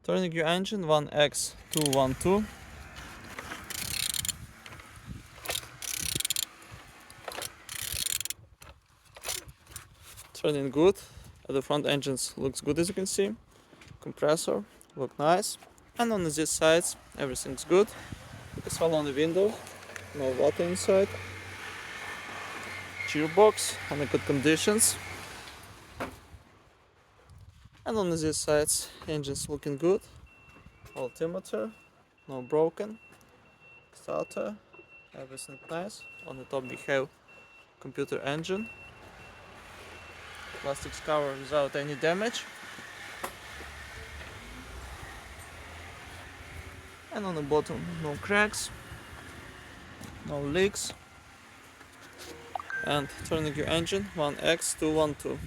Turning your engine 1X212. Turning good. The front engines looks good, as you can see. Compressor look nice. And on these sides everything's good. It's all on the window, no water inside. Gearbox on the good conditions. And on these sides engine's looking good. Altimeter, no broken. Starter, everything nice. On the top we have computer engine. Plastics cover without any damage. And on the bottom no cracks, no leaks. And turning your engine 1X212.